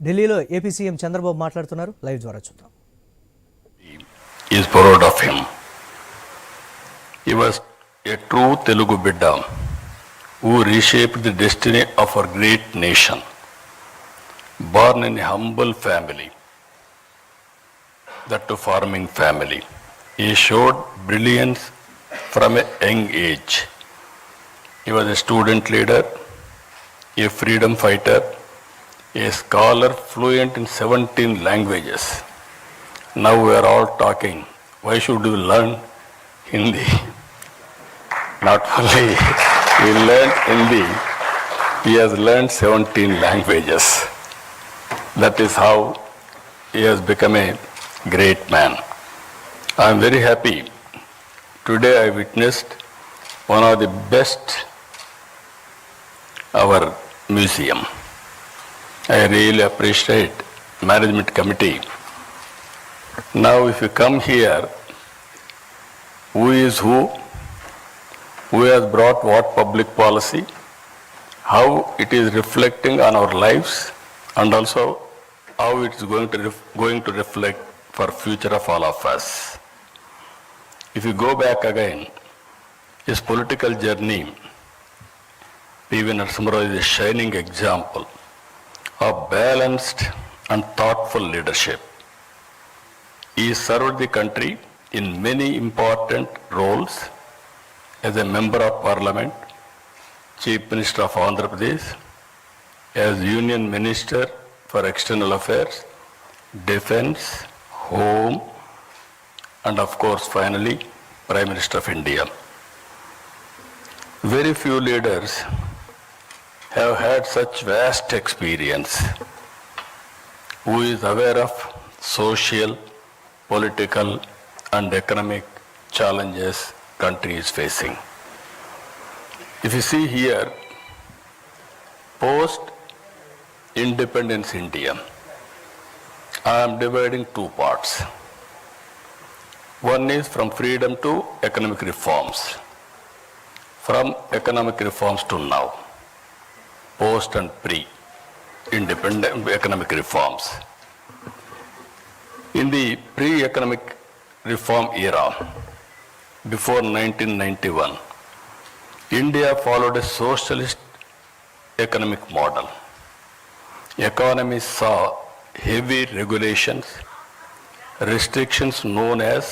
ఢిల్లీలో AP CM Chandrababu మాట్లాడుతున్నారు. Live ద్వారా చూద్దాం. Is proud of him. He was a true Telugu bidda who reshaped the destiny of our great nation. Born in a humble family, that to farming family, he showed brilliance from a young age. He was a student leader, a freedom fighter, a scholar fluent in 17 languages. Now we are all talking, why should we learn Hindi? Not only he learned Hindi, he has learned 17 languages. That is how he has become a great man. I am very happy. Today I witnessed one of the best our museum. I really appreciate management committee. Now if you come here, who is who has brought what public policy, how it is reflecting on our lives, and also how it is going to reflect for future of all of us. If you go back again, his political journey, P.V. Narasimha Rao is a shining example of balanced and thoughtful leadership. He served the country in many important roles as a member of parliament, Chief Minister of Andhra Pradesh, as Union Minister for External Affairs, Defence, Home, and of course finally Prime Minister of India. Very few leaders have had such vast experience, who is aware of social, political and economic challenges country is facing. If you see here, post independence India, I am dividing two parts. One is from freedom to economic reforms. From economic reforms to now, post and pre-independent economic reforms. In the pre-economic reform era, before 1991, India followed a socialist economic model. Economy saw heavy regulations, restrictions known as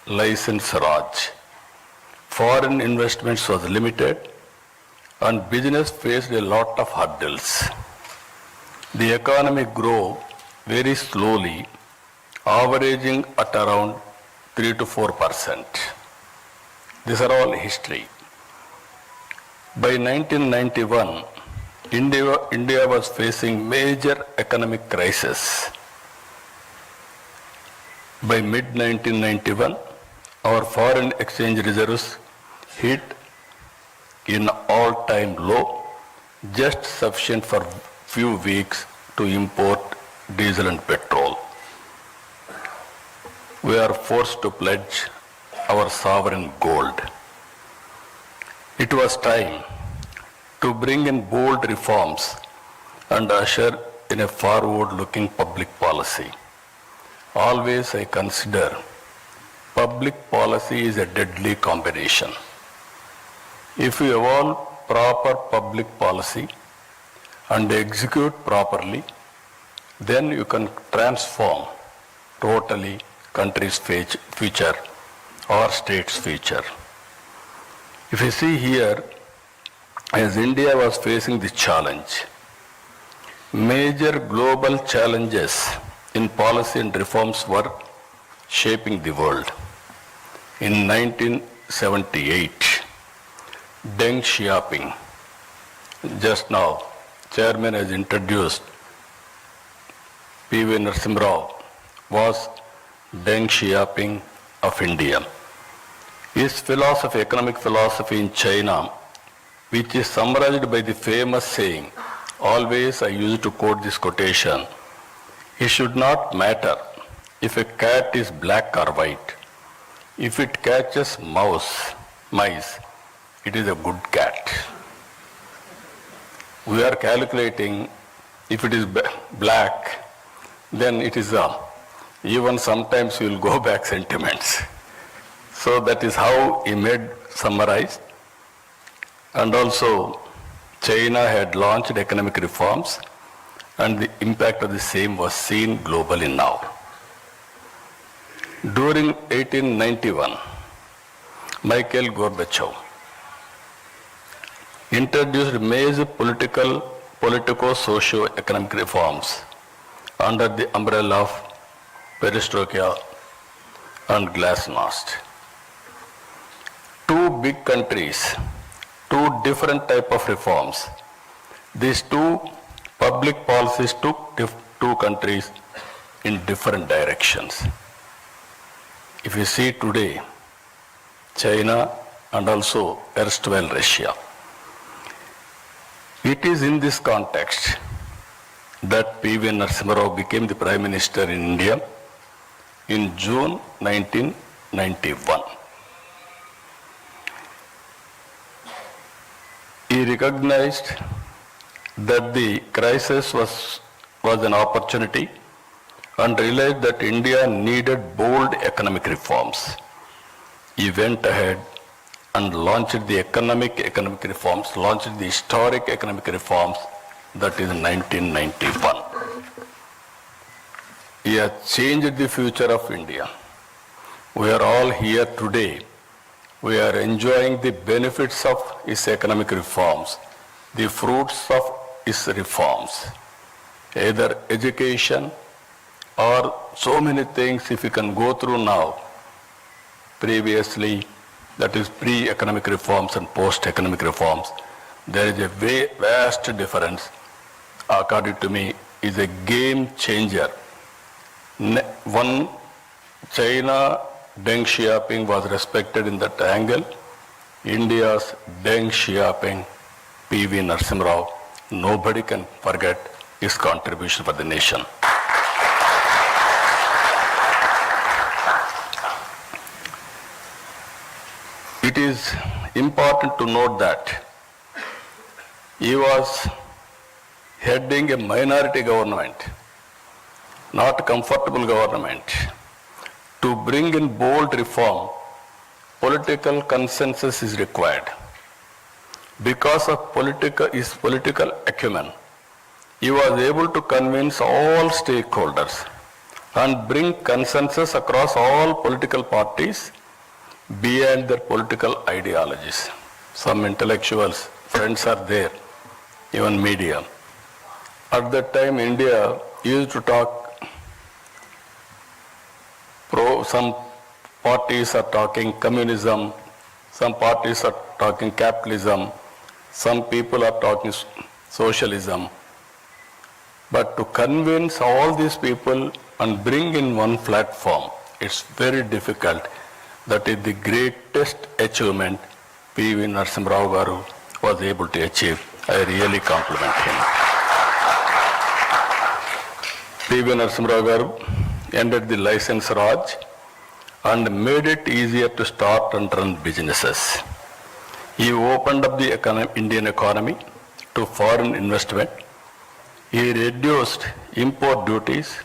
license Raj. Foreign investments was limited and business faced a lot of hurdles. The economy grew very slowly, averaging at around 3 to 4%. These are all history. By 1991, India was facing major economic crisis. By mid-1991, our foreign exchange reserves hit in all-time low, just sufficient for few weeks to import diesel and petrol. We are forced to pledge our sovereign gold. It was time to bring in bold reforms and usher in a forward-looking public policy. Always I consider public policy is a deadly combination. If you evolve proper public policy and execute properly, then you can transform totally country's future or state's future. If you see here, as India was facing this challenge, major global challenges in policy and reforms were shaping the world. In 1978, Deng Xiaoping, just now, Chairman has introduced P.V. Narasimha Rao, was Deng Xiaoping of India. His philosophy, economic philosophy in China, which is summarized by the famous saying, always I used to quote this quotation, it should not matter if a cat is black or white. If it catches mice, it is a good cat. We are calculating if it is black, then it is even sometimes you will go back sentiments. So that is how he made summarize. And also China had launched economic reforms and the impact of the same was seen globally now. During 1891, Mikhail Gorbachev introduced major politico-socio-economic reforms under the umbrella of perestroika and glasnost. Two big countries, two different type of reforms. These two public policies took two countries in different directions. If you see today, China and also erstwhile Russia, it is in this context that P.V. Narasimha Rao became the Prime Minister in India in June 1991. He recognized that the crisis was an opportunity and realized that India needed bold economic reforms. He went ahead and launched the economic reforms, launched the historic economic reforms, that is in 1991. He has changed the future of India. We are all here today. We are enjoying the benefits of his economic reforms, the fruits of his reforms, either education or so many things if you can go through now. Previously, that is pre-economic reforms and post-economic reforms, there is a vast difference. According to me, is a game changer. One, China Deng Xiaoping was respected in that angle. India's Deng Xiaoping, P.V. Narasimha Rao, nobody can forget his contribution for the nation. It is important to note that he was heading a minority government, not a comfortable government. To bring in bold reform, political consensus is required. Because of his political acumen, he was able to convince all stakeholders and bring consensus across all political parties beyond their political ideologies. Some intellectuals, friends are there, even media. At that time, India used to talk some parties are talking communism, some parties are talking capitalism, some people are talking socialism. But to convince all these people and bring in one platform, it's very difficult. That is the greatest achievement P.V. Narasimha Rao garu was able to achieve. I really compliment him. P.V. Narasimha Rao garu ended the license Raj and made it easier to start and run businesses. He opened up the Indian economy to foreign investment. He reduced import duties,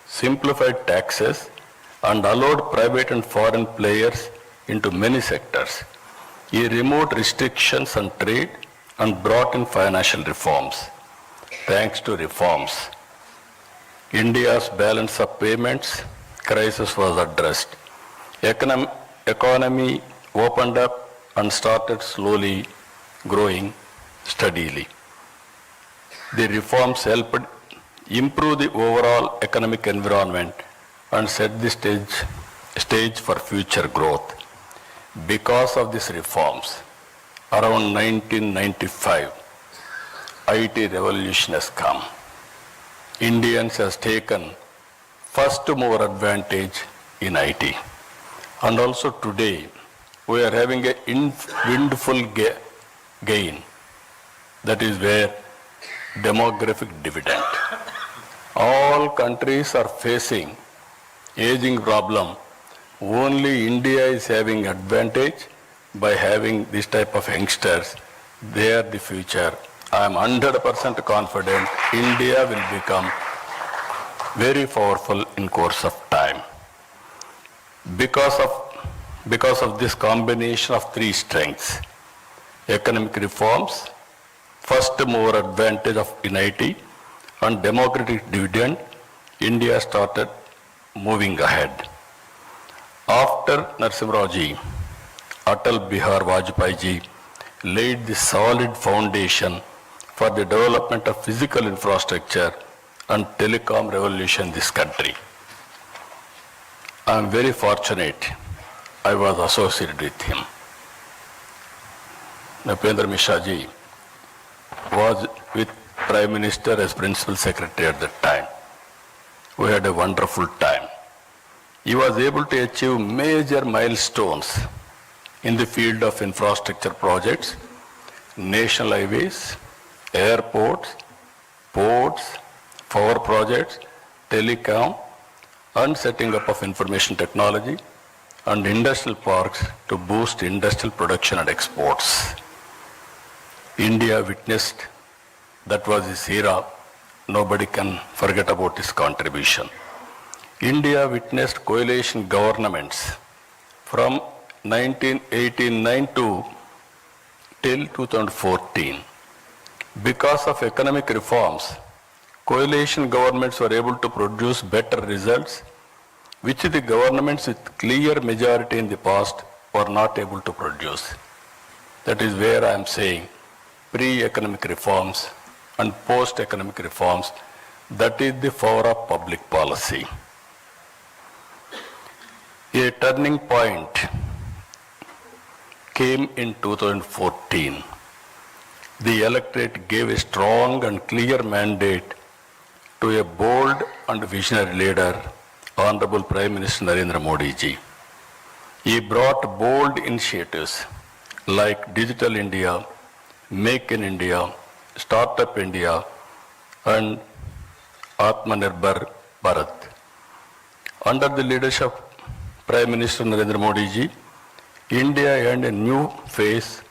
simplified taxes, and allowed private and foreign players into many sectors. He removed restrictions on trade and brought in financial reforms. Thanks to reforms, India's balance of payments crisis was addressed. Economy opened up and started slowly growing steadily. The reforms helped improve the overall economic environment and set the stage for future growth. Because of these reforms, around 1995, IT revolution has come. Indians has taken first mover advantage in IT. And also today, we are having a windful gain. That is where demographic dividend. All countries are facing aging problem. Only India is having advantage by having this type of youngsters. They are the future I am 100% confident India will become very powerful in course of time. Because of this combination of three strengths: economic reforms, first mover advantage of unity, and democratic dividend, India started moving ahead. After Narasimha Rao ji, Atal Bihar Vajpayee ji laid the solid foundation for the development of physical infrastructure and telecom revolution in this country. I am very fortunate I was associated with him. Napendra Mishra ji was with Prime Minister as Principal Secretary at that time. We had a wonderful time. He was able to achieve major milestones in the field of infrastructure projects, national highways, airports, ports, power projects, telecom, and setting up of information technology and industrial parks to boost industrial production and exports. India witnessed, that was his era, nobody can forget about his contribution. India witnessed coalition governments from 1989 till 2014. Because of economic reforms, coalition governments were able to produce better results, which the governments with clear majority in the past were not able to produce. That is where I am saying pre-economic reforms and post-economic reforms, that is the power of public policy. A turning point came in 2014. The electorate gave a strong and clear mandate to a bold and visionary leader, Honorable Prime Minister Narendra Modi ji. He brought bold initiatives like Digital India, Make in India, Startup India, and Atmanirbhar Bharat. Under the leadership of Prime Minister Narendra Modi ji, India earned a new phase